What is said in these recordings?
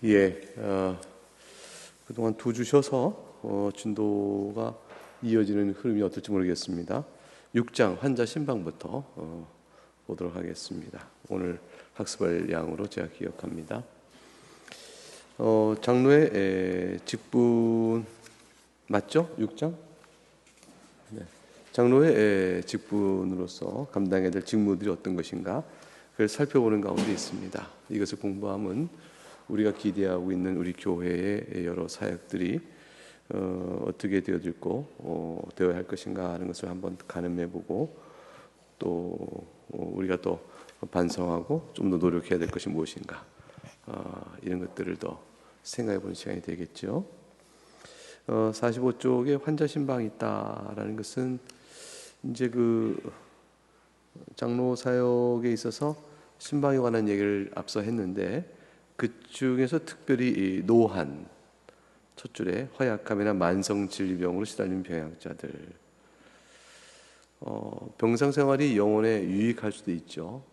예, 그동안 두 주셔서 진도가 이어지는 흐름이 어떨지 모르겠습니다. 6장 환자 신방부터 보도록 하겠습니다. 오늘 학습할 양으로 제가 기억합니다. 장로의 직분 맞죠? 6장? 네. 장로의 직분으로서 감당해야 될 직무들이 어떤 것인가 그걸 살펴보는 가운데 있습니다. 이것을 공부하면 우리가 기대하고 있는 우리 교회의 여러 사역들이 어떻게 되어질고 되어야 할 것인가 하는 것을 한번 가늠해보고 또 우리가 또 반성하고 좀 더 노력해야 될 것이 무엇인가 이런 것들을 더 생각해보는 시간이 되겠죠. 45쪽에 환자 신방이 있다라는 것은 이제 그 장로 사역에 있어서 신방에 관한 얘기를 앞서 했는데 그 중에서 특별히 노한 첫 줄에 허약함이나 만성 질병으로 시달리는 병약자들, 병상 생활이 영혼에 유익할 수도 있죠.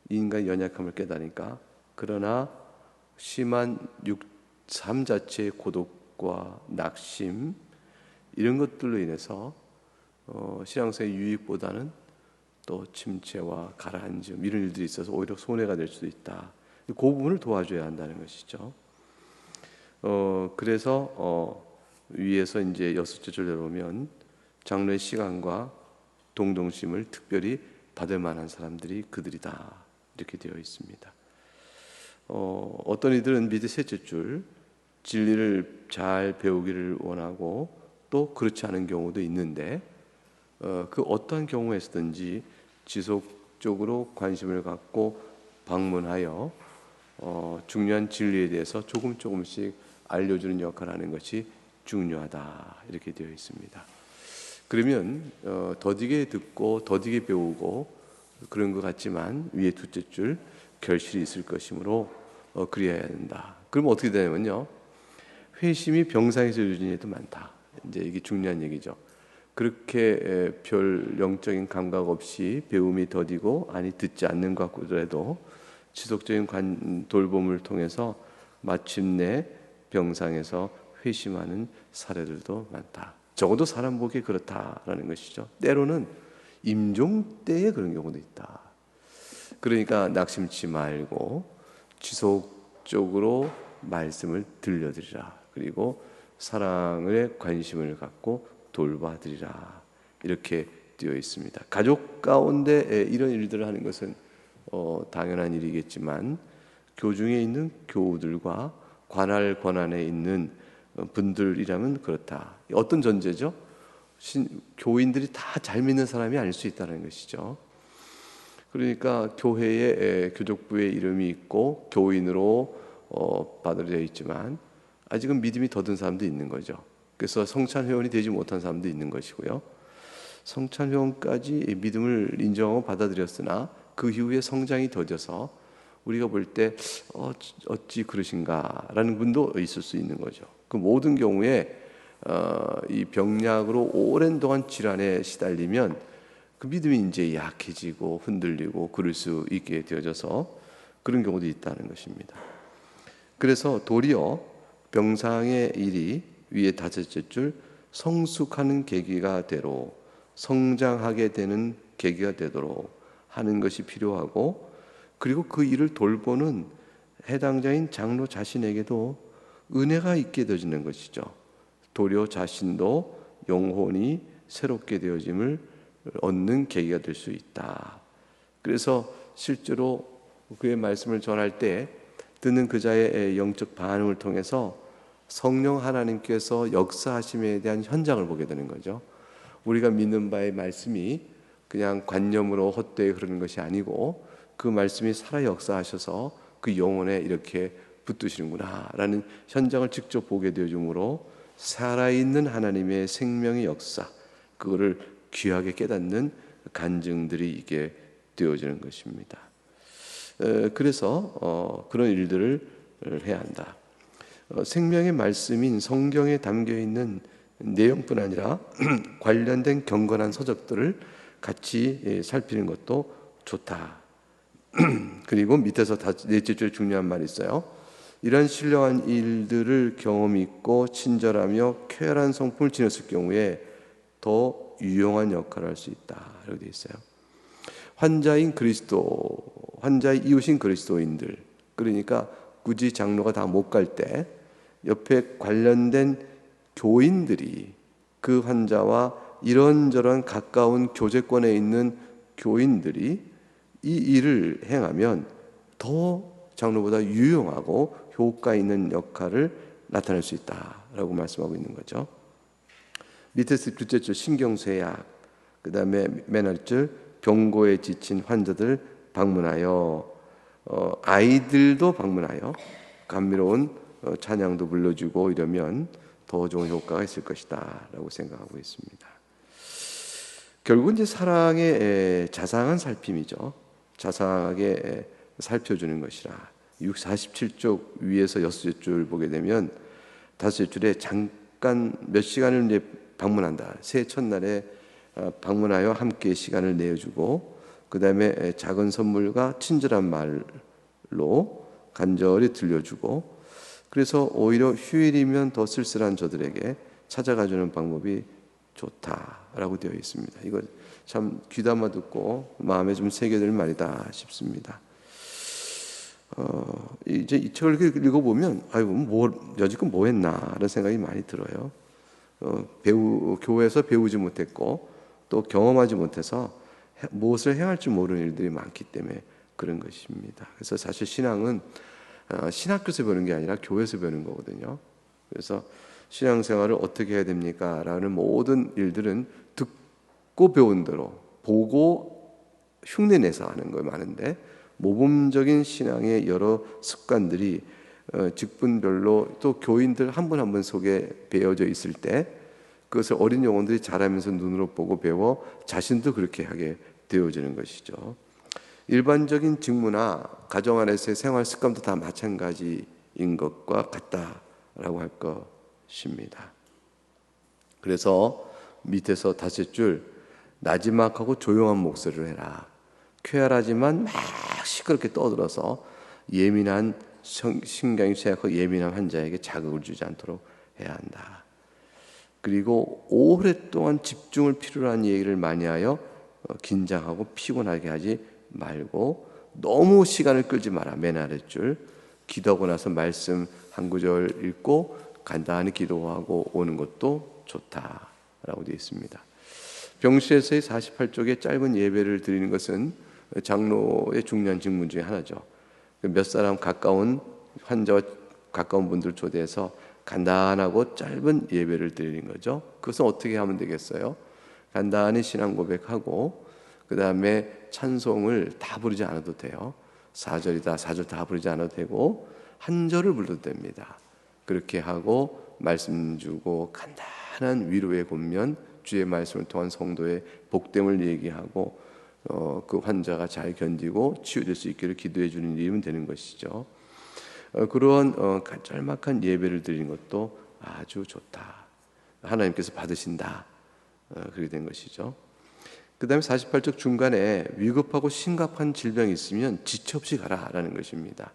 인간의 연약함을 깨달으니까. 그러나 심한 삶 자체의 고독과 낙심 이런 것들로 인해서 신앙생활의 유익보다는 또 침체와 가라앉음 이런 일들이 있어서 오히려 손해가 될 수도 있다. 그 부분을 도와줘야 한다는 것이죠. 그래서 위에서 이제 6째 절에 보면 장로의 시간과 동정심을 특별히 받을 만한 사람들이 그들이다 이렇게 되어 있습니다. 어떤 이들은 밑에 3째 줄 진리를 잘 배우기를 원하고 또 그렇지 않은 경우도 있는데 그 어떠한 경우에서든지 지속적으로 관심을 갖고 방문하여 중요한 진리에 대해서 조금씩 알려주는 역할을 하는 것이 중요하다 이렇게 되어 있습니다. 그러면 더디게 듣고 더디게 배우고 그런 것 같지만 위에 2째 줄 결실이 있을 것이므로 그리해야 된다. 그러면 어떻게 되냐면요, 회심이 병상에서 이루어진 일도 많다. 이제 이게 중요한 얘기죠. 그렇게 별 영적인 감각 없이 배움이 더디고 아니 듣지 않는 것 같고도 지속적인 돌봄을 통해서 마침내 병상에서 회심하는 사례들도 많다. 적어도 사람 보기에 그렇다라는 것이죠. 때로는 임종 때에 그런 경우도 있다. 그러니까 낙심치 말고 지속적으로 말씀을 들려드리라. 그리고 사랑에 관심을 갖고 돌봐드리라. 이렇게 되어 있습니다. 가족 가운데 이런 일들을 하는 것은 당연한 일이겠지만 교중에 있는 교우들과 관할 권한에 있는 분들이라면 그렇다. 어떤 전제죠? 교인들이 다 잘 믿는 사람이 아닐 수 있다는 것이죠. 그러니까 교회에 교족부의 이름이 있고 교인으로 받아들여 있지만 아직은 믿음이 더딘 사람도 있는 거죠. 그래서 성찬 회원이 되지 못한 사람도 있는 것이고요. 성찬 회원까지 믿음을 인정하고 받아들였으나 그 이후에 성장이 더뎌서 우리가 볼 때 어찌 그러신가라는 분도 있을 수 있는 거죠. 그 모든 경우에 이 병약으로 오랜 동안 질환에 시달리면 그 믿음이 이제 약해지고 흔들리고 그럴 수 있게 되어져서 그런 경우도 있다는 것입니다. 그래서 도리어 병상의 일이 위에 5째 줄 성숙하는 계기가 되로 성장하게 되는 계기가 되도록 하는 것이 필요하고, 그리고 그 일을 돌보는 해당자인 장로 자신에게도 은혜가 있게 되어지는 것이죠. 도리어 자신도 영혼이 새롭게 되어짐을 얻는 계기가 될 수 있다. 그래서 실제로 그의 말씀을 전할 때 듣는 그자의 영적 반응을 통해서 성령 하나님께서 역사하심에 대한 현장을 보게 되는 거죠. 우리가 믿는 바의 말씀이 그냥 관념으로 헛되이 흐르는 것이 아니고 그 말씀이 살아 역사하셔서 그 영혼에 이렇게 붙드시는구나 라는 현장을 직접 보게 되어줌으로 살아있는 하나님의 생명의 역사, 그거를 귀하게 깨닫는 간증들이 이게 되어지는 것입니다. 그래서 그런 일들을 해야 한다. 생명의 말씀인 성경에 담겨있는 내용뿐 아니라 관련된 경건한 서적들을 같이 살피는 것도 좋다. 그리고 밑에서 4째 줄에 중요한 말이 있어요. 이런 신령한 일들을 경험 있고 친절하며 쾌활한 성품을 지녔을 경우에 더 유용한 역할을 할 수 있다라고 되어 있어요. 환자의 이웃인 그리스도인들, 그러니까 굳이 장로가 다 못 갈 때 옆에 관련된 교인들이 그 환자와 이런저런 가까운 교제권에 있는 교인들이 이 일을 행하면 더 장로보다 유용하고 효과 있는 역할을 나타낼 수 있다라고 말씀하고 있는 거죠. 밑에서 둘째 줄 신경쇠약, 그 다음에 맨 아랫줄 병고에 지친 환자들 방문하여, 아이들도 방문하여 감미로운 찬양도 불러주고 이러면 더 좋은 효과가 있을 것이다 라고 생각하고 있습니다. 결국은 이제 사랑의 자상한 살핌이죠. 자상하게 살펴주는 것이라. 47쪽 위에서 6줄 보게 되면 5줄에 잠깐 몇 시간을 이제 방문한다. 새해 첫날에 방문하여 함께 시간을 내어주고, 그 다음에 작은 선물과 친절한 말로 간절히 들려주고, 그래서 오히려 휴일이면 더 쓸쓸한 저들에게 찾아가주는 방법이 좋다라고 되어 있습니다. 이거 참 귀담아 듣고 마음에 좀 새겨들 말이다 싶습니다. 이제 이 책을 읽어보면 여지껏 뭐 했나라는 생각이 많이 들어요. 교회에서 배우지 못했고 또 경험하지 못해서 무엇을 행할지 모르는 일들이 많기 때문에 그런 것입니다. 그래서 사실 신앙은 신학교에서 배우는 게 아니라 교회에서 배우는 거거든요. 그래서 신앙생활을 어떻게 해야 됩니까? 라는 모든 일들은 듣고 배운 대로 보고 흉내내서 하는 거 많은데, 모범적인 신앙의 여러 습관들이 직분별로 또 교인들 한 분 한 분 속에 배어져 있을 때 그것을 어린 영혼들이 자라면서 눈으로 보고 배워 자신도 그렇게 하게 되어지는 것이죠. 일반적인 직무나 가정 안에서의 생활 습관도 다 마찬가지인 것과 같다라고 할 것입니다. 그래서 밑에서 5줄 나지막하고 조용한 목소리를 해라. 쾌활하지만 막 시끄럽게 떠들어서 예민한 신경이 쇠약하고 예민한 환자에게 자극을 주지 않도록 해야 한다. 그리고 오랫동안 집중을 필요로 한 얘기를 많이 하여 긴장하고 피곤하게 하지 말고 너무 시간을 끌지 마라. 맨 아랫줄 기도하고 나서 말씀 한 구절 읽고 간단히 기도하고 오는 것도 좋다라고 되어 있습니다. 병실에서의 48쪽의 짧은 예배를 드리는 것은 장로의 중요한 직무 중에 하나죠. 몇 사람 가까운 환자와 가까운 분들 초대해서 간단하고 짧은 예배를 드리는 거죠. 그것은 어떻게 하면 되겠어요? 간단히 신앙 고백하고 그 다음에 찬송을 다 부르지 않아도 돼요. 4절이다 4절 다 부르지 않아도 되고 한 절을 불러도 됩니다. 그렇게 하고 말씀 주고 간단한 위로의 권면, 주의 말씀을 통한 성도의 복됨을 얘기하고 그 환자가 잘 견디고 치유될 수 있기를 기도해 주는 일이면 되는 것이죠. 그러한 짤막한 예배를 드리는 것도 아주 좋다. 하나님께서 받으신다. 그렇게 된 것이죠. 그 다음에 48쪽 중간에 위급하고 심각한 질병이 있으면 지체 없이 가라라는 것입니다.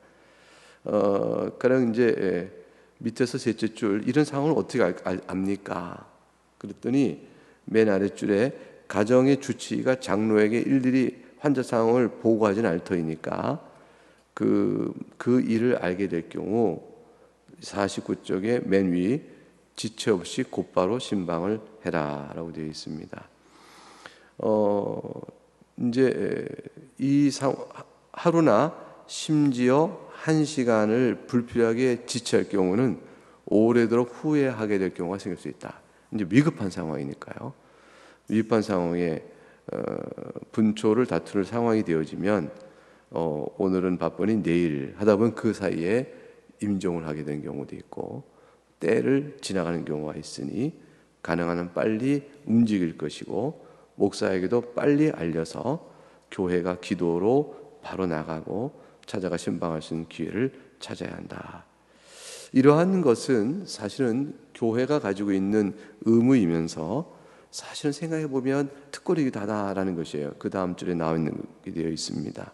그럼 이제 밑에서 셋째 줄 이런 상황을 어떻게 압니까? 그랬더니 맨 아랫줄에 가정의 주치의가 장로에게 일일이 환자 상황을 보고하지는 않을 터이니까 그 일을 알게 될 경우 49쪽에 맨 위 지체 없이 곧바로 신방을 해라라고 되어 있습니다. 이제 이 하루나 심지어 1시간을 불필요하게 지체할 경우는 오래도록 후회하게 될 경우가 생길 수 있다. 이제 위급한 상황이니까요. 위급한 상황에 분초를 다투는 상황이 되어지면 오늘은 바쁘니 내일 하다 보면 그 사이에 임종을 하게 된 경우도 있고 때를 지나가는 경우가 있으니 가능한 한 빨리 움직일 것이고 목사에게도 빨리 알려서 교회가 기도로 바로 나가고 찾아가 신방할 수 있는 기회를 찾아야 한다. 이러한 것은 사실은 교회가 가지고 있는 의무이면서 사실은 생각해 보면 특권이기도 하다라는 것이에요. 그 다음 줄에 나와 있는 게 되어 있습니다.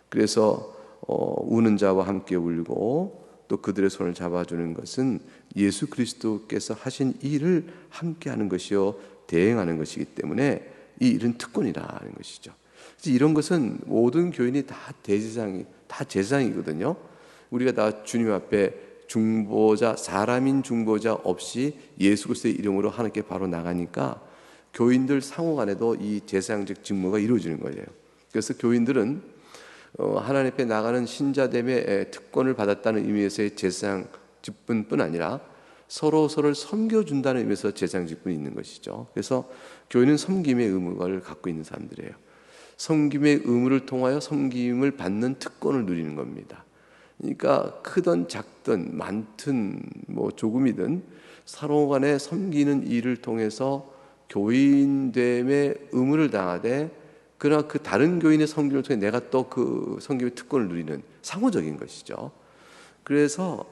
그래서 우는 자와 함께 울고 또 그들의 손을 잡아주는 것은 예수 그리스도께서 하신 일을 함께하는 것이요 대행하는 것이기 때문에 이 일은 특권이라는 것이죠. 이런 것은 모든 교인이 다 제사장이거든요. 우리가 다 주님 앞에 중보자, 사람인 중보자 없이 예수 그리스도의 이름으로 하나님께 바로 나가니까 교인들 상호 간에도 이 제사장적 직무가 이루어지는 거예요. 그래서 교인들은 하나님 앞에 나가는 신자됨의 특권을 받았다는 의미에서의 제사장 직분뿐 아니라 서로를 섬겨준다는 의미에서 제사장 직분이 있는 것이죠. 그래서 교인은 섬김의 의무를 갖고 있는 사람들이에요. 섬김의 의무를 통하여 섬김을 받는 특권을 누리는 겁니다. 그러니까 크든 작든 많든 조금이든 서로 간에 섬기는 일을 통해서 교인됨의 의무를 다하되, 그러나 그 다른 교인의 섬김을 통해 내가 또 그 섬김의 특권을 누리는 상호적인 것이죠. 그래서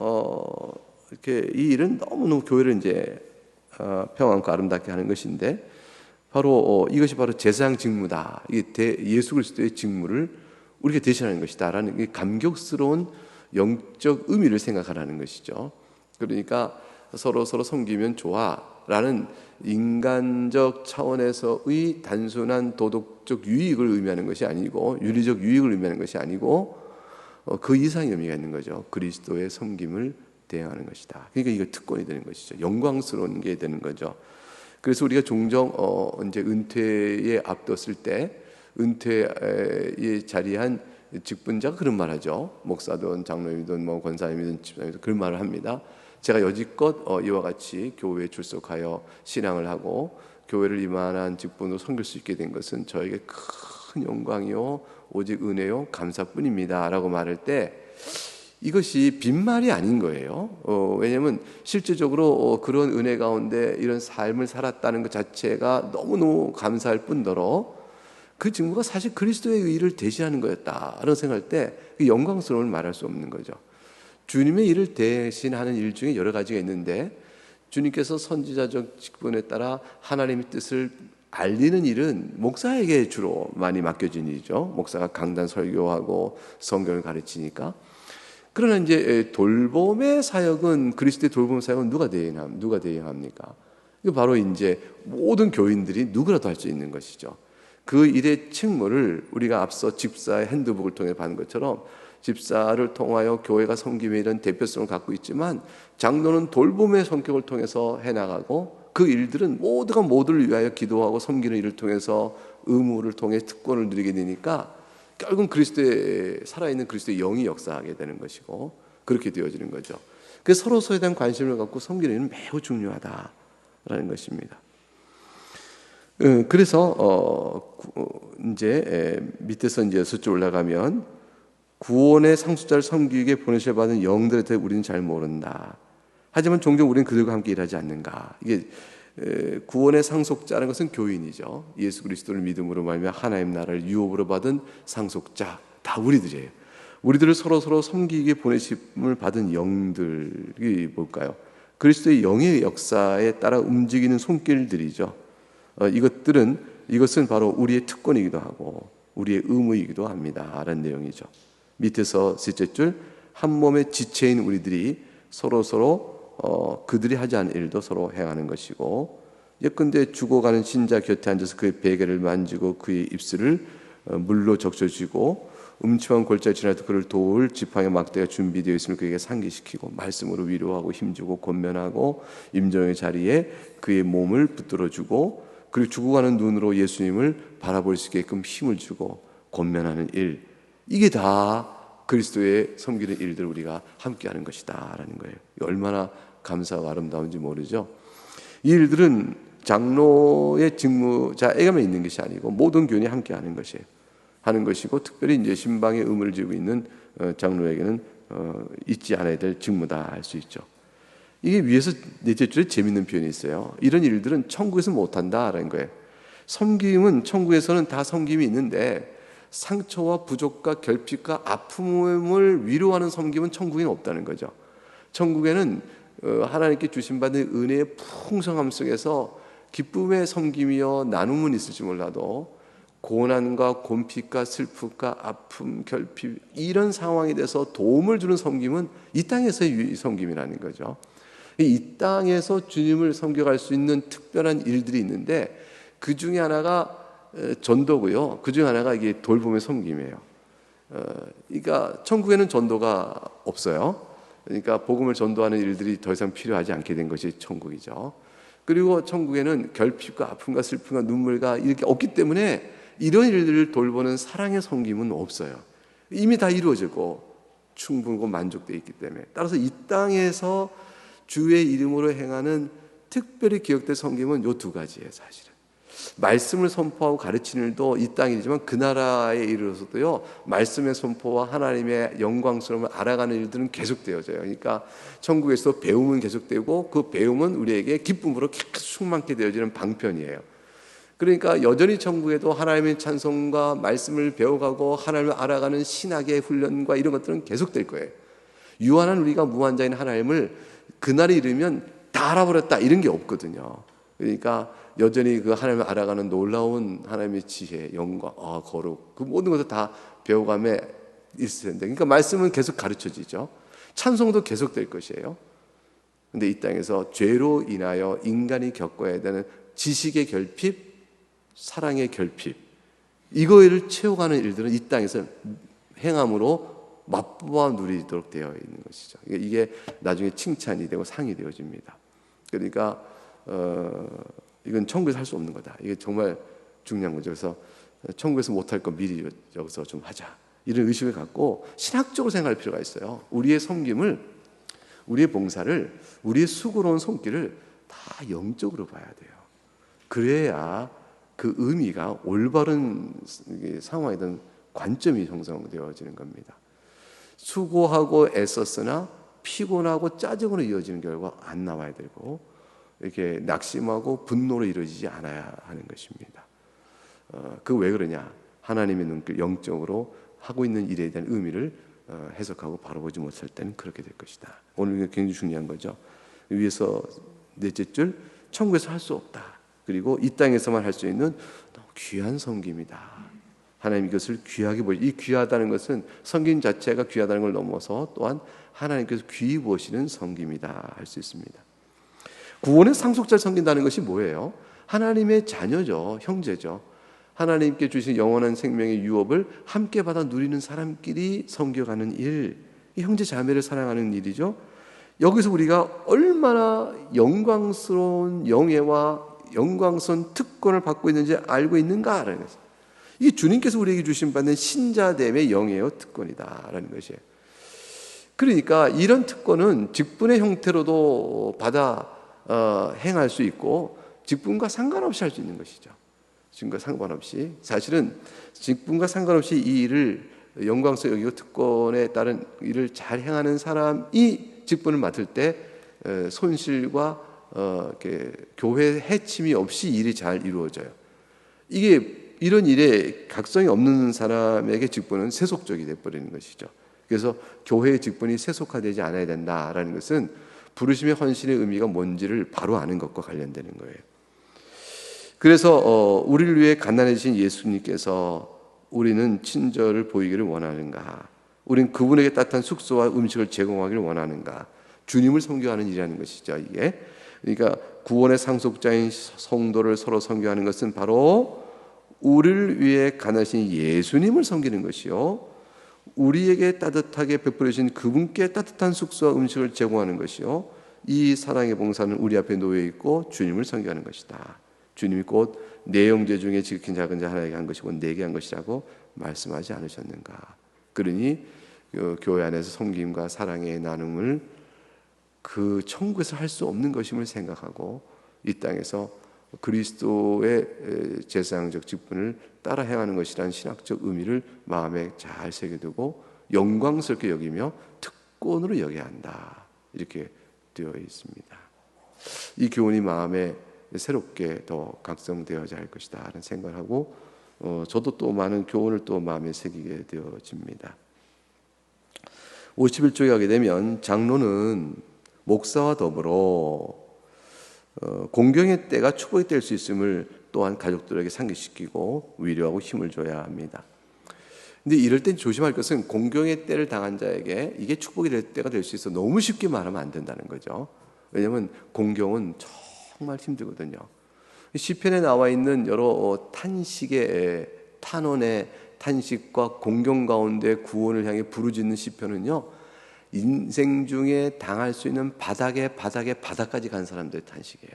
이렇게 이 일은 너무너무 교회를 이제 평안과 아름답게 하는 것인데, 바로 이것이 바로 제사장 직무다. 이게 예수 그리스도의 직무를 우리가 대신하는 것이다라는 이 감격스러운 영적 의미를 생각하라는 것이죠. 그러니까 서로 섬기면 좋아라는 인간적 차원에서의 단순한 도덕적 유익을 의미하는 것이 아니고, 윤리적 유익을 의미하는 것이 아니고 그 이상의 의미가 있는 거죠. 그리스도의 섬김을 대행하는 것이다. 그러니까 이거 특권이 되는 것이죠. 영광스러운 게 되는 거죠. 그래서 우리가 종종 이제 은퇴에 앞뒀을 때 은퇴에 자리한 직분자가 그런 말하죠. 목사든 장로님이든 권사님이든 집사님이든 그런 말을 합니다. 제가 여지껏 이와 같이 교회에 출석하여 신앙을 하고 교회를 이만한 직분으로 섬길 수 있게 된 것은 저에게 큰 영광이요 오직 은혜요 감사뿐입니다 라고 말할 때, 이것이 빈말이 아닌 거예요. 왜냐하면 실질적으로 그런 은혜 가운데 이런 삶을 살았다는 것 자체가 너무너무 감사할 뿐더러 그 직무가 사실 그리스도의 의를 대신하는 거였다라는 생각할 때 그 영광스러움을 말할 수 없는 거죠. 주님의 일을 대신하는 일 중에 여러 가지가 있는데, 주님께서 선지자적 직분에 따라 하나님의 뜻을 알리는 일은 목사에게 주로 많이 맡겨진 일이죠. 목사가 강단 설교하고 성경을 가르치니까. 그러나 이제 돌봄의 사역은, 그리스도의 돌봄 사역은 누가 대행합니까? 이거 바로 이제 모든 교인들이 누구라도 할 수 있는 것이죠. 그 일의 책무를 우리가 앞서 집사의 핸드북을 통해 받은 것처럼 집사를 통하여 교회가 섬김의 이런 대표성을 갖고 있지만, 장로는 돌봄의 성격을 통해서 해나가고, 그 일들은 모두가 모두를 위하여 기도하고 섬기는 일을 통해서 의무를 통해 특권을 누리게 되니까 결국은 살아있는 그리스도의 영이 역사하게 되는 것이고, 그렇게 되어지는 거죠. 그래서 서로에 대한 관심을 갖고 섬기는 일은 매우 중요하다라는 것입니다. 그래서 이제 밑에서 이제 6절 올라가면, 구원의 상속자를 섬기게 보내셔 받은 영들에 대해 우리는 잘 모른다. 하지만 종종 우리는 그들과 함께 일하지 않는가. 이게 구원의 상속자라는 것은 교인이죠. 예수 그리스도를 믿음으로 말미암아 하나님 나라를 유업으로 받은 상속자, 다 우리들이에요. 우리들을 서로 섬기게 보내심을 받은 영들이 뭘까요? 그리스도의 영의 역사에 따라 움직이는 손길들이죠. 이것은 바로 우리의 특권이기도 하고 우리의 의무이기도 합니다 라는 내용이죠. 밑에서 셋째 줄, 한 몸의 지체인 우리들이 서로 그들이 하지 않은 일도 서로 행하는 것이고, 예컨대 죽어가는 신자 곁에 앉아서 그의 베개를 만지고 그의 입술을 물로 적셔주고, 음침한 골짜기 지나도 그를 도울 지팡이 막대가 준비되어 있으면 그에게 상기시키고, 말씀으로 위로하고 힘주고 권면하고, 임종의 자리에 그의 몸을 붙들어주고, 그리고 죽어가는 눈으로 예수님을 바라볼 수 있게끔 힘을 주고 권면하는 일, 이게 다 그리스도의 섬기는 일들을 우리가 함께하는 것이다 라는 거예요. 얼마나 감사하고 아름다운지 모르죠. 이 일들은 장로의 직무자에게만 있는 것이 아니고 모든 교인이 함께하는 것이고, 특별히 이제 신방의 의무를 지고 있는 장로에게는 잊지 않아야 될 직무다 할 수 있죠. 이게 위에서 넷째 줄에 재밌는 표현이 있어요. 이런 일들은 천국에서 못한다라는 거예요. 섬김은 천국에서는 다 섬김이 있는데, 상처와 부족과 결핍과 아픔을 위로하는 섬김은 천국에는 없다는 거죠. 천국에는 하나님께 주신 받은 은혜의 풍성함 속에서 기쁨의 섬김이여 나눔은 있을지 몰라도 고난과 곤핍과 슬픔과 아픔, 결핍 이런 상황에 대해서 도움을 주는 섬김은 이 땅에서의 섬김이라는 거죠. 이 땅에서 주님을 섬겨갈 수 있는 특별한 일들이 있는데 그 중에 하나가 전도고요. 그 중에 하나가 이게 돌봄의 섬김이에요. 그러니까 천국에는 전도가 없어요. 그러니까 복음을 전도하는 일들이 더 이상 필요하지 않게 된 것이 천국이죠. 그리고 천국에는 결핍과 아픔과 슬픔과 눈물과 이렇게 없기 때문에 이런 일들을 돌보는 사랑의 섬김은 없어요. 이미 다 이루어지고 충분하고 만족되어 있기 때문에. 따라서 이 땅에서 주의 이름으로 행하는 특별히 기억될 섬김은 이 두 가지예요. 사실은 말씀을 선포하고 가르치는 일도 이 땅이지만 그 나라에 이르러서도요 말씀의 선포와 하나님의 영광스러움을 알아가는 일들은 계속되어져요. 그러니까 천국에서 배움은 계속되고 그 배움은 우리에게 기쁨으로 계속 충만케 되어지는 방편이에요. 그러니까 여전히 천국에도 하나님의 찬송과 말씀을 배워가고 하나님을 알아가는 신학의 훈련과 이런 것들은 계속될 거예요. 유한한 우리가 무한자인 하나님을 그날이 이르면 다 알아버렸다 이런 게 없거든요. 그러니까 여전히 그 하나님을 알아가는 놀라운 하나님의 지혜, 영광, 거룩 그 모든 것을 다 배워감에 있을 텐데, 그러니까 말씀은 계속 가르쳐지죠. 찬송도 계속될 것이에요. 근데 이 땅에서 죄로 인하여 인간이 겪어야 되는 지식의 결핍, 사랑의 결핍, 이거를 채워가는 일들은 이 땅에서 행함으로 맛보아 누리도록 되어 있는 것이죠. 이게 나중에 칭찬이 되고 상이 되어집니다. 그러니까 이건 천국에서 할 수 없는 거다. 이게 정말 중요한 거죠. 그래서 천국에서 못할 거 미리 여기서 좀 하자. 이런 의식을 갖고 신학적으로 생각할 필요가 있어요. 우리의 섬김을, 우리의 봉사를, 우리의 수고로운 손길을 다 영적으로 봐야 돼요. 그래야 그 의미가 올바른 상황이든 관점이 형성되어지는 겁니다. 수고하고 애썼으나 피곤하고 짜증으로 이어지는 결과 안 나와야 되고, 이렇게 낙심하고 분노로 이루어지지 않아야 하는 것입니다. 그 왜 그러냐? 하나님의 눈길, 영적으로 하고 있는 일에 대한 의미를 해석하고 바라보지 못할 때는 그렇게 될 것이다. 오늘 굉장히 중요한 거죠. 위에서 넷째 줄, 천국에서 할 수 없다. 그리고 이 땅에서만 할 수 있는 너무 귀한 섬김이다. 하나님 이것을 귀하게 보시. 이 귀하다는 것은 섬김 자체가 귀하다는 걸 넘어서 또한 하나님께서 귀히 보시는 섬김이다 할 수 있습니다. 구원의 상속자를 섬긴다는 것이 뭐예요? 하나님의 자녀죠. 형제죠. 하나님께 주신 영원한 생명의 유업을 함께 받아 누리는 사람끼리 섬겨가는 일, 이 형제 자매를 사랑하는 일이죠. 여기서 우리가 얼마나 영광스러운 영예와 영광스러운 특권을 받고 있는지 알고 있는가라는 것입니다. 이게 주님께서 우리에게 주신 받는 신자됨의 영예요 특권이다라는 것이에요. 그러니까 이런 특권은 직분의 형태로도 받아 행할 수 있고 직분과 상관없이 할 수 있는 것이죠. 직분과 상관없이, 사실은 직분과 상관없이 이 일을 영광스러운 여기고 특권에 따른 일을 잘 행하는 사람이 직분을 맡을 때 손실과 이렇게 교회 해침이 없이 일이 잘 이루어져요. 이게 이런 일에 각성이 없는 사람에게 직분은 세속적이 되어버리는 것이죠. 그래서 교회의 직분이 세속화되지 않아야 된다라는 것은 부르심의 헌신의 의미가 뭔지를 바로 아는 것과 관련되는 거예요. 그래서 우리를 위해 가난해지신 예수님께서 우리는 친절을 보이기를 원하는가? 우리는 그분에게 따뜻한 숙소와 음식을 제공하기를 원하는가? 주님을 섬겨하는 일이라는 것이죠. 이게 그러니까 구원의 상속자인 성도를 서로 섬겨하는 것은 바로 우리를 위해 가난하신 예수님을 섬기는 것이요, 우리에게 따뜻하게 베풀어 주신 그분께 따뜻한 숙소와 음식을 제공하는 것이요, 이 사랑의 봉사는 우리 앞에 놓여 있고 주님을 섬기하는 것이다. 주님이 곧 내 형제 중에 지극히 작은 자 하나에게 한 것이고 내게 한 것이라고 말씀하지 않으셨는가? 그러니 교회 안에서 섬김과 사랑의 나눔을 그 천국에서 할 수 없는 것임을 생각하고 이 땅에서 그리스도의 제사장적 직분을 따라 행하는 것이라는 신학적 의미를 마음에 잘 새겨두고 영광스럽게 여기며 특권으로 여겨야 한다, 이렇게 되어 있습니다. 이 교훈이 마음에 새롭게 더 각성되어야 할 것이다 라는 생각을 하고 저도 또 많은 교훈을 또 마음에 새기게 되어집니다. 51쪽에 가게 되면 장로는 목사와 더불어 공경의 때가 축복이 될 수 있음을 또한 가족들에게 상기시키고 위로하고 힘을 줘야 합니다. 근데 이럴 땐 조심할 것은 공경의 때를 당한 자에게 이게 축복이 될 때가 될 수 있어 너무 쉽게 말하면 안 된다는 거죠. 왜냐하면 공경은 정말 힘들거든요. 시편에 나와 있는 여러 탄식의 탄원의 탄식과 공경 가운데 구원을 향해 부르짖는 시편은요, 인생 중에 당할 수 있는 바닥까지 간 사람들의 탄식이에요.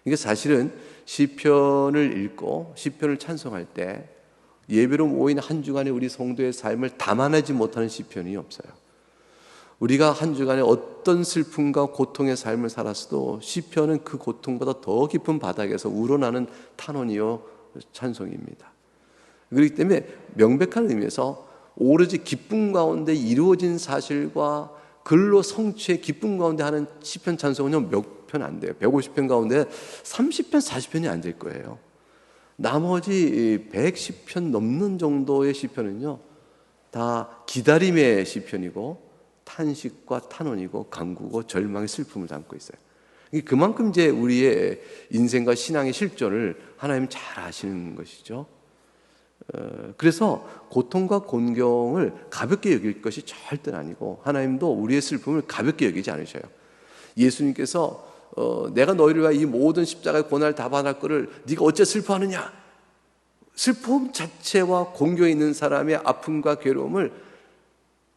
이게 사실은 시편을 읽고 시편을 찬송할 때 예배로 모인 한 주간에 우리 성도의 삶을 담아내지 못하는 시편이 없어요. 우리가 한 주간에 어떤 슬픔과 고통의 삶을 살았어도 시편은 그 고통보다 더 깊은 바닥에서 우러나는 탄원이요 찬송입니다. 그렇기 때문에 명백한 의미에서 오로지 기쁨 가운데 이루어진 사실과 글로 성취의 기쁨 가운데 하는 시편 찬송은요 몇 편 안 돼요. 150편 가운데 30편, 40편이 안 될 거예요. 나머지 110편 넘는 정도의 시편은요 다 기다림의 시편이고 탄식과 탄원이고 간구고 절망의 슬픔을 담고 있어요. 그만큼 이제 우리의 인생과 신앙의 실존을 하나님 잘 아시는 것이죠. 그래서 고통과 곤경을 가볍게 여길 것이 절대 아니고 하나님도 우리의 슬픔을 가볍게 여기지 않으셔요. 예수님께서 내가 너희를 위하여 이 모든 십자가의 고난을 다 받을 거를 네가 어째 슬퍼하느냐? 슬픔 자체와 공경에 있는 사람의 아픔과 괴로움을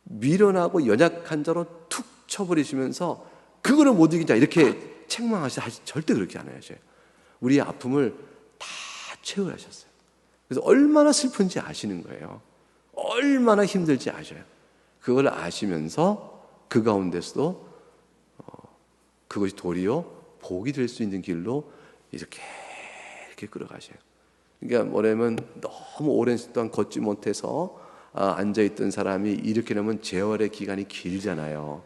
미련하고 연약한 자로 툭 쳐버리시면서 그거를 못 이긴 자 이렇게 책망하시지 절대 그렇게 안 하셔요. 우리의 아픔을 다 채워하셨어요. 그래서 얼마나 슬픈지 아시는 거예요. 얼마나 힘들지 아셔요. 그걸 아시면서 그 가운데서도 그것이 도리어 복이 될 수 있는 길로 이렇게 끌어가셔요. 그러니까 뭐냐면 너무 오랜 시간 동안 걷지 못해서 앉아있던 사람이 이렇게 되면 재활의 기간이 길잖아요.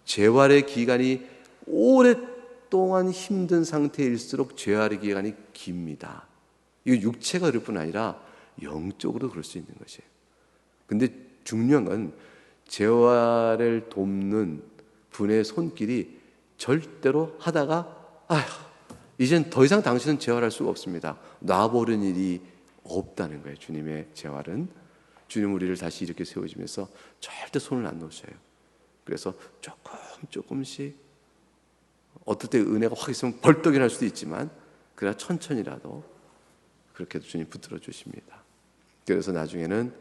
재활의 기간이 오랫동안 힘든 상태일수록 재활의 기간이 깁니다. 이거 육체가 그럴 뿐 아니라 영적으로 그럴 수 있는 것이에요. 근데 중요한 건 재활을 돕는 분의 손길이 절대로 하다가 이젠 더 이상 당신은 재활할 수가 없습니다. 놔버린 일이 없다는 거예요. 주님의 재활은. 주님 우리를 다시 이렇게 세워주면서 절대 손을 안 놓으셔요. 그래서 조금씩 어떨 때 은혜가 확 있으면 벌떡 일어날 수도 있지만 그러나 천천히라도 그렇게 해도 주님 붙들어 주십니다. 그래서 나중에는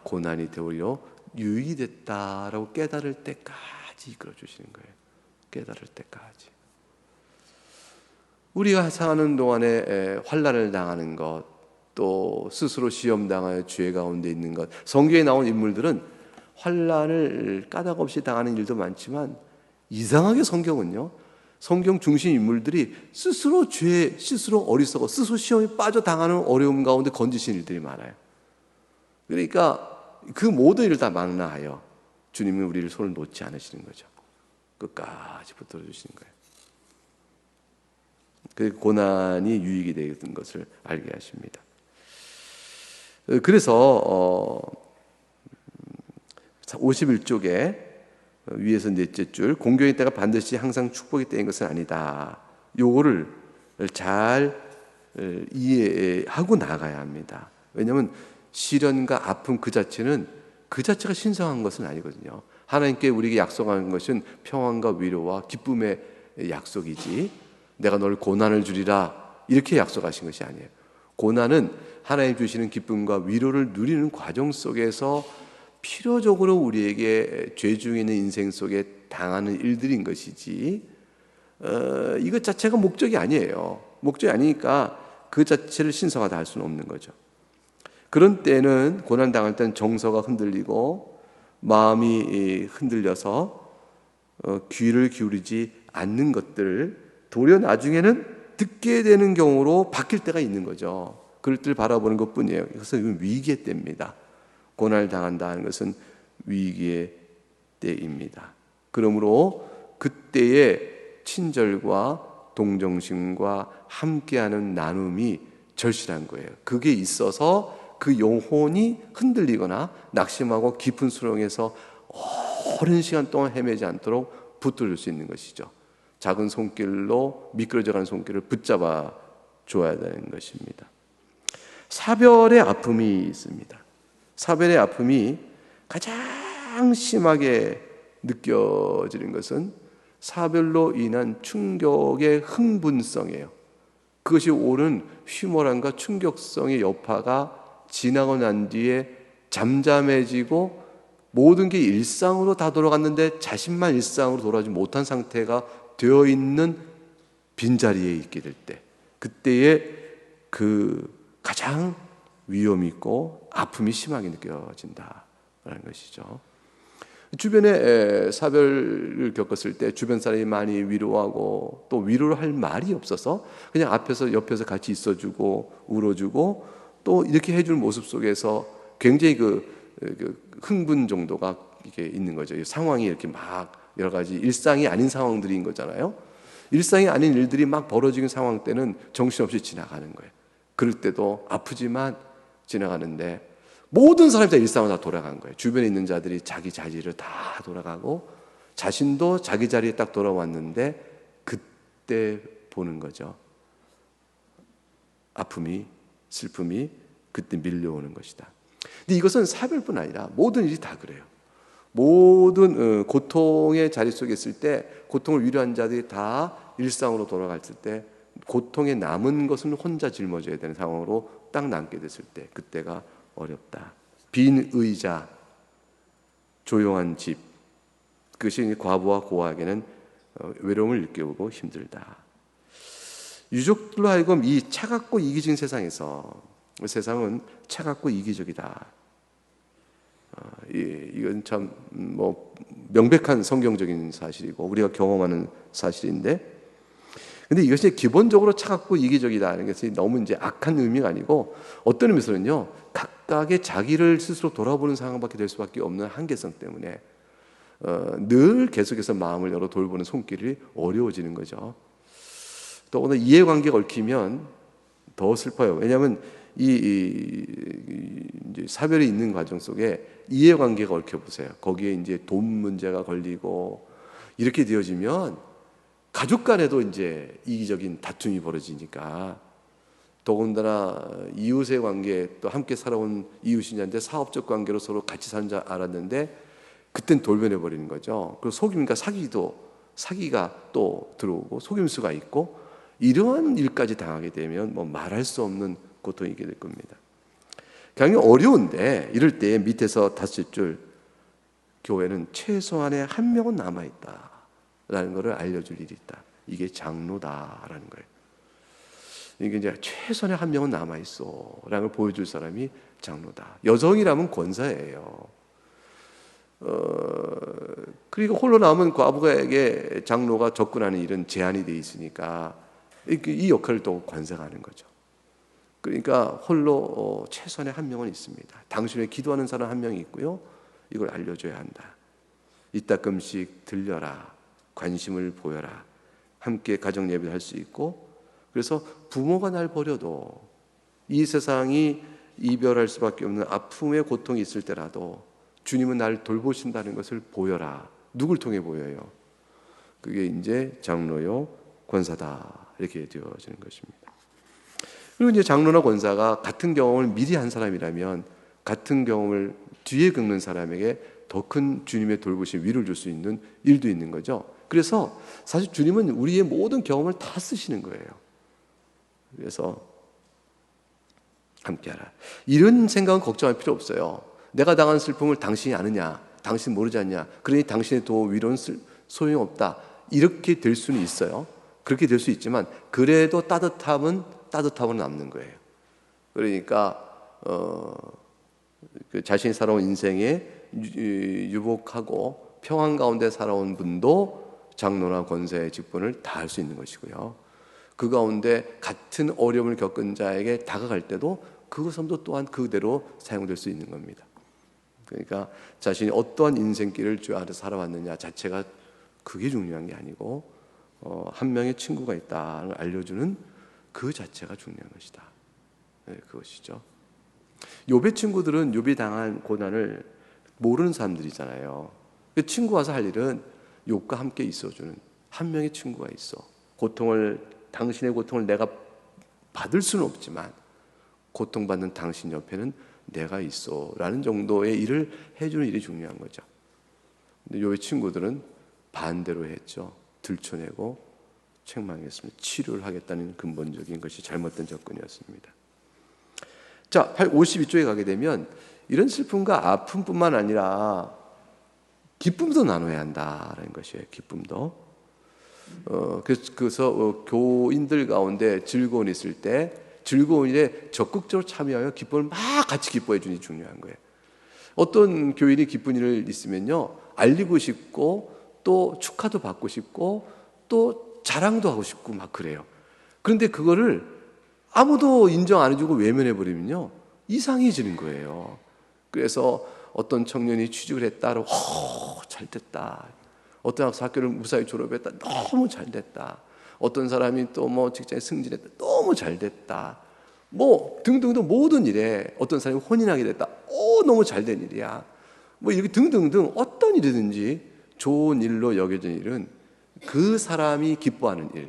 고난이 되오히려 유익이 됐다라고 깨달을 때까지 이끌어 주시는 거예요. 깨달을 때까지. 우리가 사는 동안에 환난을 당하는 것, 또 스스로 시험당하여 죄 가운데 있는 것, 성경에 나온 인물들은 환난을 까닭 없이 당하는 일도 많지만 이상하게 성경은요, 성경 중심 인물들이 스스로 죄, 스스로 어리석어, 스스로 시험에 빠져 당하는 어려움 가운데 건지신 일들이 많아요. 그러니까 그 모든 일을 다 망라하여 주님은 우리를 손을 놓지 않으시는 거죠. 끝까지 붙들어 주시는 거예요. 그 고난이 유익이 되는 것을 알게 하십니다. 그래서 51쪽에 위에서 넷째 줄, 공경의 때가 반드시 항상 축복의 때인 것은 아니다. 요거를 잘 이해하고 나가야 합니다. 왜냐하면 시련과 아픔 그 자체가 신성한 것은 아니거든요. 하나님께 우리에게 약속하는 것은 평안과 위로와 기쁨의 약속이지, 내가 널 고난을 주리라 이렇게 약속하신 것이 아니에요. 고난은 하나님 주시는 기쁨과 위로를 누리는 과정 속에서 필요적으로 우리에게 죄 중에 있는 인생 속에 당하는 일들인 것이지, 이것 자체가 목적이 아니에요. 목적이 아니니까 그 자체를 신성하다 할 수는 없는 거죠. 그런 때는, 고난 당할 때는 정서가 흔들리고 마음이 흔들려서 귀를 기울이지 않는 것들을 도리어 나중에는 듣게 되는 경우로 바뀔 때가 있는 거죠. 그럴 때를 바라보는 것뿐이에요. 그래서 이건 위기의 때입니다. 고난을 당한다는 것은 위기의 때입니다. 그러므로 그때의 친절과 동정심과 함께하는 나눔이 절실한 거예요. 그게 있어서 그 영혼이 흔들리거나 낙심하고 깊은 수렁에서 오랜 시간 동안 헤매지 않도록 붙들을 수 있는 것이죠. 작은 손길로 미끄러져가는 손길을 붙잡아 줘야 되는 것입니다. 사별의 아픔이 있습니다. 사별의 아픔이 가장 심하게 느껴지는 것은 사별로 인한 충격의 흥분성이에요. 그것이 오는 휘몰함과 충격성의 여파가 지나고 난 뒤에 잠잠해지고 모든 게 일상으로 다 돌아갔는데 자신만 일상으로 돌아가지 못한 상태가 되어 있는 빈자리에 있게 될 때, 그때에 그 가장 위험 있고 아픔이 심하게 느껴진다라는 것이죠. 주변에 사별을 겪었을 때 주변 사람이 많이 위로하고 또 위로를 할 말이 없어서 그냥 앞에서 옆에서 같이 있어주고 울어주고 또 이렇게 해줄 모습 속에서 굉장히 그 흥분 정도가 이게 있는 거죠. 상황이 이렇게 막 여러 가지 일상이 아닌 상황들인 거잖아요. 일상이 아닌 일들이 막 벌어지는 상황 때는 정신없이 지나가는 거예요. 그럴 때도 아프지만 지나가는데 모든 사람이 다 일상으로 다 돌아간 거예요. 주변에 있는 자들이 자기 자리를 다 돌아가고 자신도 자기 자리에 딱 돌아왔는데 그때 보는 거죠. 아픔이, 슬픔이 그때 밀려오는 것이다. 근데 이것은 사별뿐 아니라 모든 일이 다 그래요. 모든 고통의 자리 속에 있을 때 고통을 위로한 자들이 다 일상으로 돌아갔을 때 고통에 남은 것은 혼자 짊어져야 되는 상황으로 딱 남게 됐을 때 그때가 어렵다. 빈 의자, 조용한 집, 그것이 과부와 고아에게는 외로움을 느껴보고 힘들다. 유족들로 하여금 이 차갑고 이기적인 세상에서 세상은 차갑고 이기적이다. 이건 참 명백한 성경적인 사실이고 우리가 경험하는 사실인데, 근데 이것이 기본적으로 차갑고 이기적이다는 것이 너무 이제 악한 의미가 아니고 어떤 의미에서는요, 각각의 자기를 스스로 돌아보는 상황밖에 될 수밖에 없는 한계성 때문에 늘 계속해서 마음을 열어 돌보는 손길이 어려워지는 거죠. 또 오늘 이해관계가 얽히면 더 슬퍼요. 왜냐하면 이제 사별이 있는 과정 속에 이해관계가 얽혀보세요. 거기에 이제 돈 문제가 걸리고 이렇게 되어지면 가족 간에도 이제 이기적인 다툼이 벌어지니까, 더군다나 이웃의 관계, 또 함께 살아온 이웃이냐인데 사업적 관계로 서로 같이 사는 줄 알았는데 그땐 돌변해 버리는 거죠. 그리고 속임과 사기가 또 들어오고 속임수가 있고 이러한 일까지 당하게 되면 말할 수 없는 고통이 있게 될 겁니다. 굉장히 어려운데 이럴 때 밑에서 5줄 교회는 최소한의 한 명은 남아있다 라는 것을 알려줄 일이 있다. 이게 장로다라는 거예요. 이게 이제 최선의 한 명은 남아있어 라는 걸 보여줄 사람이 장로다. 여성이라면 권사예요. 그리고 홀로 남은 과부에게 장로가 접근하는 일은 제한이 돼 있으니까 이 역할을 또 관사가 하는 거죠. 그러니까 홀로 최선의 한 명은 있습니다. 당신을 기도하는 사람 한 명이 있고요. 이걸 알려줘야 한다. 이따금씩 들려라. 관심을 보여라. 함께 가정 예배를 할 수 있고, 그래서 부모가 날 버려도 이 세상이 이별할 수밖에 없는 아픔의 고통이 있을 때라도 주님은 나를 돌보신다는 것을 보여라. 누굴 통해 보여요? 그게 이제 장로요, 권사다. 이렇게 되어지는 것입니다. 그리고 이제 장로나 권사가 같은 경험을 미리 한 사람이라면 같은 경험을 뒤에 겪는 사람에게 더 큰 주님의 돌보심, 위로를 줄 수 있는 일도 있는 거죠. 그래서 사실 주님은 우리의 모든 경험을 다 쓰시는 거예요. 그래서 함께하라. 이런 생각은 걱정할 필요 없어요. 내가 당한 슬픔을 당신이 아느냐, 당신 모르지 않냐, 그러니 당신의 도움, 위로는 소용없다. 이렇게 될 수는 있어요. 그렇게 될 수 있지만 그래도 따뜻함은 남는 거예요. 그러니까 그 자신이 살아온 인생에 유복하고 평안 가운데 살아온 분도 장로나 권사의 직분을 다할 수 있는 것이고요. 그 가운데 같은 어려움을 겪은 자에게 다가갈 때도 그 삶도 또한 그대로 사용될 수 있는 겁니다. 그러니까 자신이 어떠한 인생길을 주 안에서 살아왔느냐 자체가 그게 중요한 게 아니고 한 명의 친구가 있다는 걸 알려주는 그 자체가 중요한 것이다. 네, 그것이죠. 욥의 친구들은 욥이 당한 고난을 모르는 사람들이잖아요. 그 친구 와서 할 일은 욥과 함께 있어주는 한 명의 친구가 있어. 당신의 고통을 내가 받을 수는 없지만 고통받는 당신 옆에는 내가 있어 라는 정도의 일을 해주는 일이 중요한 거죠. 근데 요의 친구들은 반대로 했죠. 들춰내고 책망했습니다. 치료를 하겠다는 근본적인 것이 잘못된 접근이었습니다. 자, 52쪽에 가게 되면 이런 슬픔과 아픔뿐만 아니라 기쁨도 나눠야 한다라는 것이에요. 기쁨도. 그래서 교인들 가운데 즐거움이 있을 때 즐거운 일에 적극적으로 참여하여 기쁨을 막 같이 기뻐해 주는 게 중요한 거예요. 어떤 교인이 기쁜 일을 있으면요, 알리고 싶고 또 축하도 받고 싶고 또 자랑도 하고 싶고 막 그래요. 그런데 그거를 아무도 인정 안 해주고 외면해 버리면요, 이상해지는 거예요. 그래서 어떤 청년이 취직을 했다, 잘 됐다. 어떤 학교를 무사히 졸업했다, 너무 잘 됐다. 어떤 사람이 또 뭐 직장에 승진했다, 너무 잘 됐다. 뭐 등등등 모든 일에 어떤 사람이 혼인하게 됐다, 너무 잘 된 일이야. 뭐 이렇게 등등등 어떤 일이든지 좋은 일로 여겨진 일은 그 사람이 기뻐하는 일.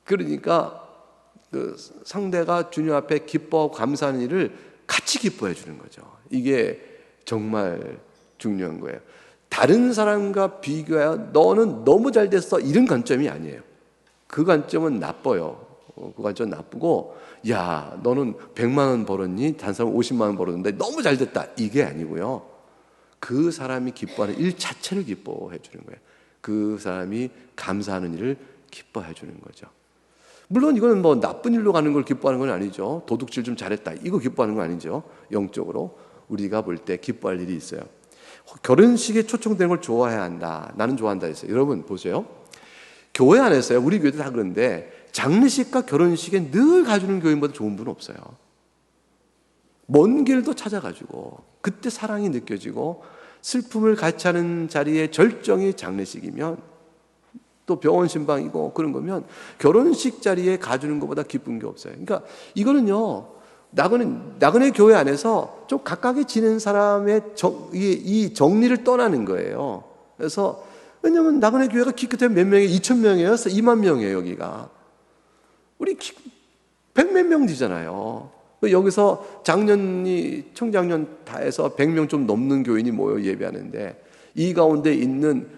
그러니까 그 상대가 주님 앞에 기뻐하고 감사하는 일을 같이 기뻐해 주는 거죠. 이게 정말 중요한 거예요. 다른 사람과 비교하여 너는 너무 잘 됐어 이런 관점이 아니에요. 그 관점은 나빠요. 그 관점은 나쁘고, 야 너는 100만 원 벌었니? 다른 사람은 50만 원 벌었는데 너무 잘 됐다, 이게 아니고요. 그 사람이 기뻐하는 일 자체를 기뻐해 주는 거예요. 그 사람이 감사하는 일을 기뻐해 주는 거죠. 물론 이거는 뭐 나쁜 일로 가는 걸 기뻐하는 건 아니죠. 도둑질 좀 잘했다, 이거 기뻐하는 건 아니죠. 영적으로 우리가 볼 때 기뻐할 일이 있어요. 결혼식에 초청되는 걸 좋아해야 한다, 나는 좋아한다 했어요. 여러분 보세요. 교회 안에서요, 우리 교회도 다 그런데 장례식과 결혼식에 늘 가주는 교인보다 좋은 분은 없어요. 먼 길도 찾아가지고 그때 사랑이 느껴지고 슬픔을 같이 하는 자리에 절정이 장례식이면, 또 병원 신방이고 그런 거면 결혼식 자리에 가주는 것보다 기쁜 게 없어요. 그러니까 이거는요, 나그네 교회 안에서 좀 가깝게 지낸 사람의 이 정리를 떠나는 거예요. 그래서 왜냐하면 나그네 교회가 기껏해 몇 명이에요? 2,000명이에요? 2만 명이에요 여기가. 우리 100몇 명 되잖아요. 여기서 장년이 청장년 다 해서 100명 좀 넘는 교인이 모여 예배하는데, 이 가운데 있는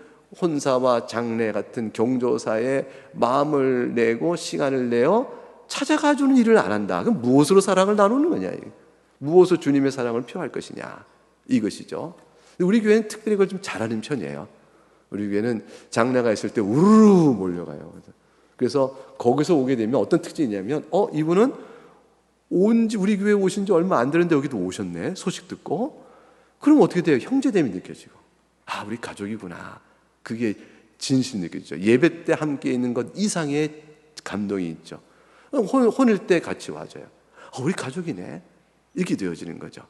혼사와 장례 같은 경조사에 마음을 내고 시간을 내어 찾아가주는 일을 안 한다. 그럼 무엇으로 사랑을 나누는 거냐? 무엇으로 주님의 사랑을 표할 것이냐? 이것이죠. 우리 교회는 특별히 그걸 좀 잘하는 편이에요. 우리 교회는 장례가 있을 때 우르르 몰려가요. 그래서 거기서 오게 되면 어떤 특징이 있냐면, 이분은 우리 교회에 오신 지 얼마 안 되는데 여기도 오셨네, 소식 듣고. 그럼 어떻게 돼요? 형제됨이 느껴지고, 우리 가족이구나, 그게 진실이 느껴지죠. 예배 때 함께 있는 것 이상의 감동이 있죠. 혼일 때 같이 와줘요. 우리 가족이네, 이렇게 되어지는 거죠.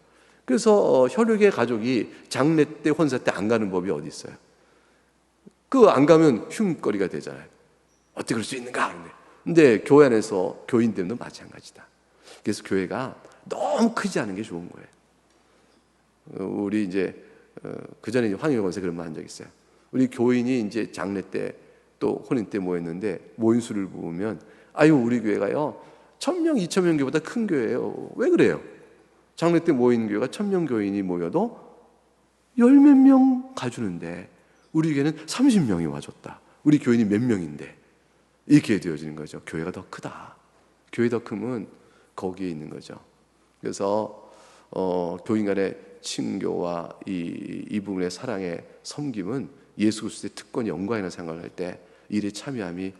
그래서 혈육의 가족이 장례 때 혼사 때 안 가는 법이 어디 있어요? 안 가면 흉거리가 되잖아요. 어떻게 그럴 수 있는가? 근데 교회 안에서 교인들도 마찬가지다. 그래서 교회가 너무 크지 않은 게 좋은 거예요. 우리 이제 그 전에 황희경 권사 그런 말 한 적 있어요. 우리 교인이 이제 장례 때 또 혼인 때 모였는데 모인 수를 보면, 우리 교회가요 1,000명, 2,000명 교회보다 큰 교회예요. 왜 그래요? 장례 때 모인 교회가 1,000명 교인이 모여도 10몇 명 가주는데 우리 교회는 30명이 와줬다. 우리 교인이 몇 명인데, 이렇게 되어지는 거죠. 교회가 더 크다. 교회 더 크면 거기에 있는 거죠. 그래서 교인 간의 친교와 이 부분의 사랑의 섬김은 예수 그리스도의 특권 영광이라는 생각을 할 때 일에 참여함이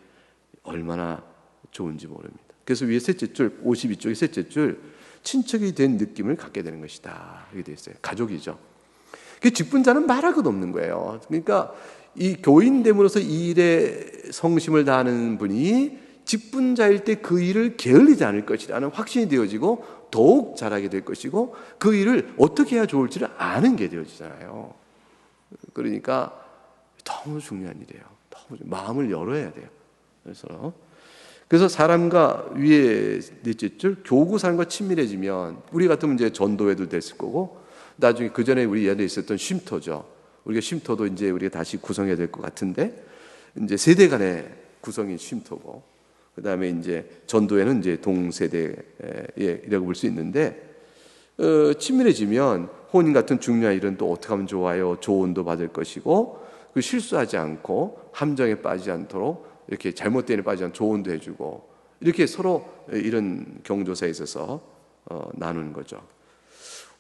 얼마나 좋은지 모릅니다. 그래서 위에 셋째 줄, 52쪽의 셋째 줄, 친척이 된 느낌을 갖게 되는 것이다, 이렇게 되어 있어요. 가족이죠. 그 직분자는 말할 것 없는 거예요. 그러니까 이 교인됨으로써 이 일에 성심을 다하는 분이 직분자일 때 그 일을 게을리지 않을 것이라는 확신이 되어지고 더욱 잘하게 될 것이고, 그 일을 어떻게 해야 좋을지를 아는 게 되어지잖아요. 그러니까 너무 중요한 일이에요. 너무 마음을 열어야 돼요. 그래서 사람과 위에 넷째 줄, 교구 사람과 친밀해지면, 우리 같으면 이제 전도회도 됐을 거고, 나중에 그 전에 우리 예전에 있었던 쉼터죠. 우리가 쉼터도 이제 우리가 다시 구성해야 될 것 같은데, 이제 세대 간의 구성이 쉼터고, 그다음에 이제 전도회는 이제 동세대이라고 볼 수 있는데, 친밀해지면 혼인 같은 중요한 일은 또 어떻게 하면 좋아요? 조언도 받을 것이고, 그 실수하지 않고 함정에 빠지지 않도록 이렇게 잘못된 일에 빠지지 않도록 조언도 해주고, 이렇게 서로 이런 경조사에 있어서 나누는 거죠.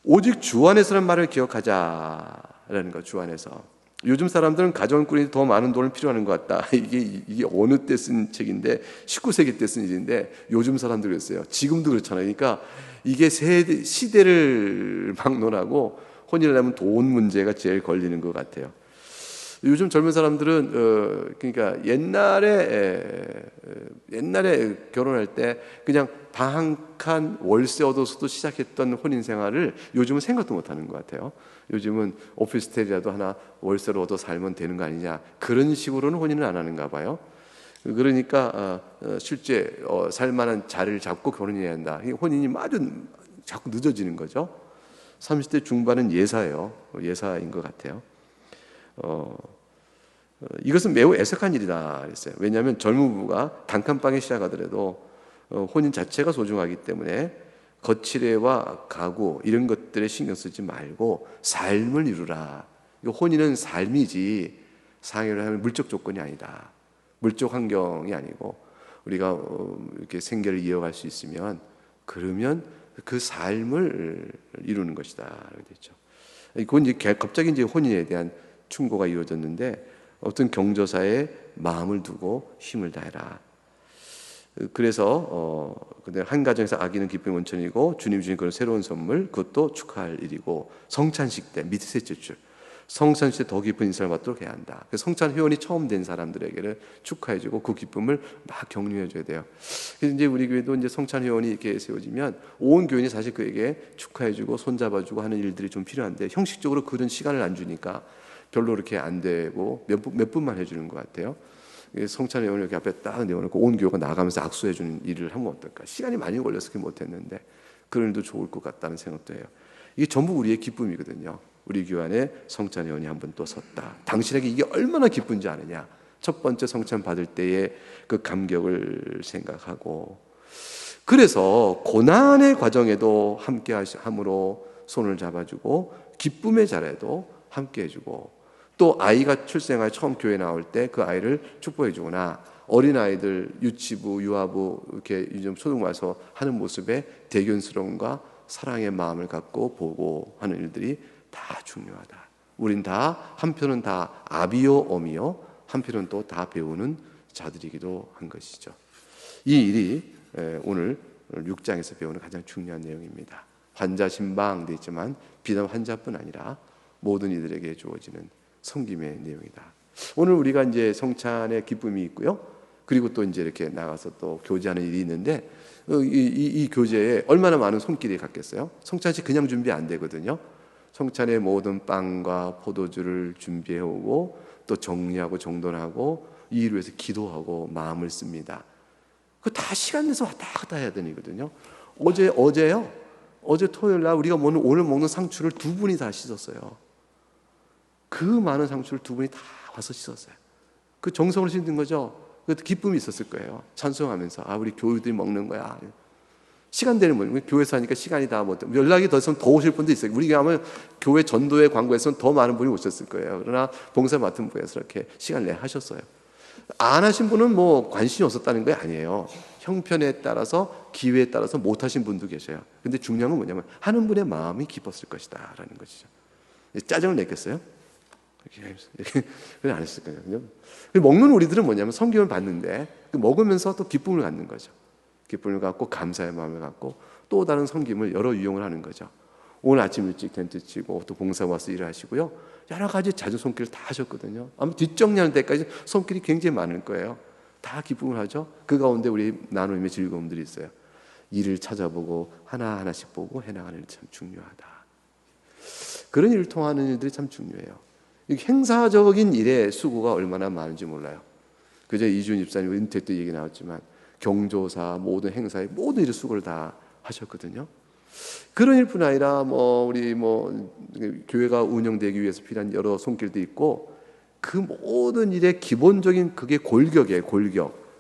오직 주 안에서라는 말을 기억하자라는 거. 주 안에서. 요즘 사람들은 가정을 꾸리는데 더 많은 돈을 필요하는 것 같다. 이게 어느 때 쓴 책인데, 19세기 때 쓴 일인데 요즘 사람들 그랬어요. 지금도 그렇잖아요. 그러니까 이게 시대를 막론하고 혼인을 하면 돈 문제가 제일 걸리는 것 같아요. 요즘 젊은 사람들은 그러니까 옛날에 결혼할 때 그냥 방 한 칸 월세 얻어서도 시작했던 혼인 생활을 요즘은 생각도 못 하는 것 같아요. 요즘은 오피스텔이라도 하나 월세로 얻어 살면 되는 거 아니냐, 그런 식으로는 혼인을 안 하는가 봐요. 그러니까 실제 살만한 자리를 잡고 결혼해야 한다. 혼인이 아주 자꾸 늦어지는 거죠. 30대 중반은 예사예요. 예사인 것 같아요. 이것은 매우 애석한 일이다 그랬어요. 왜냐하면 젊은 부부가 단칸방에 시작하더라도 혼인 자체가 소중하기 때문에 거칠애와 가구 이런 것들에 신경 쓰지 말고 삶을 이루라. 혼인은 삶이지 상해를 하는 물적 조건이 아니다. 물적 환경이 아니고 우리가 이렇게 생계를 이어갈 수 있으면 그러면 그 삶을 이루는 것이다. 이렇게 됐죠. 그건 이제 갑자기 이제 혼인에 대한 충고가 이루어졌는데, 어떤 경조사에 마음을 두고 힘을 다해라. 그래서 근데 한 가정에서 아기는 기쁨의 원천이고 주님 주신 그런 새로운 선물, 그것도 축하할 일이고, 성찬식 때 밑에 줄 성찬식 때 더 깊은 인사를 받도록 해야 한다. 성찬 회원이 처음 된 사람들에게는 축하해주고 그 기쁨을 막 격려해줘야 돼요. 그래서 이제 우리 교회도 이제 성찬 회원이 이렇게 세워지면 온 교인이 사실 그에게 축하해주고 손잡아주고 하는 일들이 좀 필요한데, 형식적으로 그런 시간을 안 주니까 별로 그렇게 안 되고 몇 분만 해주는 것 같아요. 성찬 회원을 이렇게 앞에 딱 내어놓고 온 교회가 나가면서 악수해주는 일을 하면 어떨까? 시간이 많이 걸려서 그렇게 못했는데 그런 일도 좋을 것 같다는 생각도 해요. 이게 전부 우리의 기쁨이거든요. 우리 교회 안에 성찬 회원이 한 번 또 섰다. 당신에게 이게 얼마나 기쁜지 아느냐? 첫 번째 성찬 받을 때의 그 감격을 생각하고, 그래서 고난의 과정에도 함께 함으로 손을 잡아주고, 기쁨의 자리에도 함께 해주고, 또 아이가 출생하여 처음 교회 나올 때 그 아이를 축복해주거나, 어린아이들 유치부, 유아부 이렇게 요즘 초등 와서 하는 모습에 대견스러움과 사랑의 마음을 갖고 보고 하는 일들이 다 중요하다. 우린 다 한편은 다 아비요 어미요, 한편은 또 다 배우는 자들이기도 한 것이죠. 이 일이 오늘 6장에서 배우는 가장 중요한 내용입니다. 환자 신방 되어 있지만 비단 환자뿐 아니라 모든 이들에게 주어지는 섬김의 내용이다. 오늘 우리가 이제 성찬의 기쁨이 있고요. 그리고 또 이제 이렇게 나가서 또 교제하는 일이 있는데, 이 교제에 얼마나 많은 손길이 갔겠어요? 성찬식 그냥 준비 안 되거든요. 성찬의 모든 빵과 포도주를 준비해 오고, 또 정리하고 정돈하고, 이 일을 위해서 기도하고 마음을 씁니다. 그 다 시간 내서 왔다 갔다 해야 되는 거거든요. 어제 토요일 날 우리가 오늘 먹는 상추를 두 분이 다 씻었어요. 그 많은 상추를 두 분이 다 와서 씻었어요. 그 정성을 씻는 거죠. 그 기쁨이 있었을 거예요. 찬송하면서 우리 교우들이 먹는 거야. 시간 되는 분, 교회에서 하니까 시간이 다 못, 연락이 더 있으면 더 오실 분도 있어요. 우리가 하면 교회 전도회 광고에서는 더 많은 분이 오셨을 거예요. 그러나 봉사 맡은 분에서 이렇게 시간 내 하셨어요. 안 하신 분은 뭐 관심이 없었다는 게 아니에요. 형편에 따라서 기회에 따라서 못 하신 분도 계셔요. 근데 중요한 건 뭐냐면 하는 분의 마음이 기뻤을 것이다 라는 것이죠. 짜증을 냈겠어요? 그건 안 했을 거예요. 먹는 우리들은 뭐냐면 성경을 받는데 먹으면서 또 기쁨을 갖는 거죠. 기쁨을 갖고 감사의 마음을 갖고 또 다른 섬김을 여러 유형을 하는 거죠. 오늘 아침 일찍 텐트 치고 또 봉사 와서 일을 하시고요. 여러 가지 잦은 손길을 다 하셨거든요. 아마 뒷정리하는 데까지 손길이 굉장히 많을 거예요. 다 기쁨을 하죠. 그 가운데 우리 나눔의 즐거움들이 있어요. 일을 찾아보고 하나하나씩 보고 해나가는 일이 참 중요하다. 그런 일을 통하는 일들이 참 중요해요. 행사적인 일의 수고가 얼마나 많은지 몰라요. 그저 이준 집사님 은퇴 때 얘기 나왔지만 경조사 모든 행사의 모든 일의 수고를 다 하셨거든요. 그런 일뿐 아니라 우리 교회가 운영되기 위해서 필요한 여러 손길도 있고, 그 모든 일의 기본적인 그게 골격.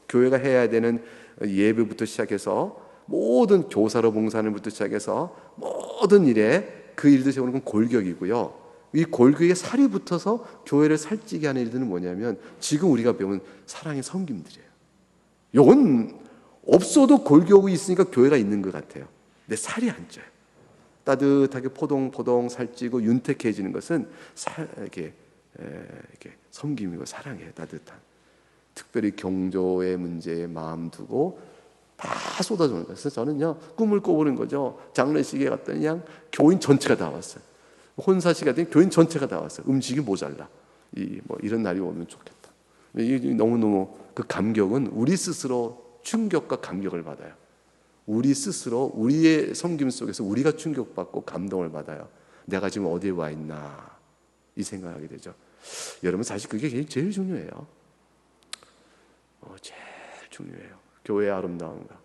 교회가 해야 되는 예배부터 시작해서 모든 교사로 봉사하는 것부터 시작해서 모든 일에 그 일들 세우는 건 골격이고요. 이 골격에 살이 붙어서 교회를 살찌게 하는 일들은 뭐냐면 지금 우리가 배운 사랑의 섬김들이에요. 이건 없어도 골격이 있으니까 교회가 있는 것 같아요. 근데 살이 안 쪄요. 따뜻하게 포동포동 살찌고 윤택해지는 것은 이렇게 섬김이고 사랑이에요. 따뜻한. 특별히 경조의 문제에 마음 두고 다 쏟아주는 거예요. 그래서 저는요 꿈을 꿔보는 거죠. 장례식에 갔더니 그냥 교인 전체가 다 왔어요. 혼사식 갔더니 교인 전체가 다 왔어요. 음식이 모자라. 이런 날이 오면 좋겠다. 이게 너무너무 그 감격은 우리 스스로 충격과 감격을 받아요. 우리 스스로 우리의 섬김 속에서 우리가 충격받고 감동을 받아요. 내가 지금 어디에 와 있나 이 생각하게 되죠. 여러분 사실 그게 제일 중요해요. 제일 중요해요. 교회의 아름다움과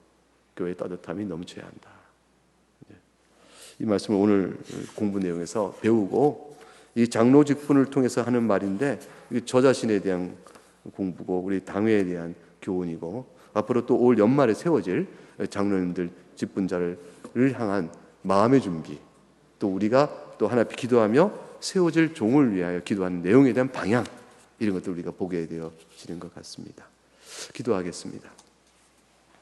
교회의 따뜻함이 넘쳐야 한다. 이 말씀을 오늘 공부 내용에서 배우고 이 장로 직분을 통해서 하는 말인데 저 자신에 대한 공부고 우리 당회에 대한 교훈이고 앞으로 또 올 연말에 세워질 장로님들 직분자를 향한 마음의 준비 또 우리가 또 하나 기도하며 세워질 종을 위하여 기도하는 내용에 대한 방향 이런 것들 우리가 보게 되어지는 것 같습니다. 기도하겠습니다.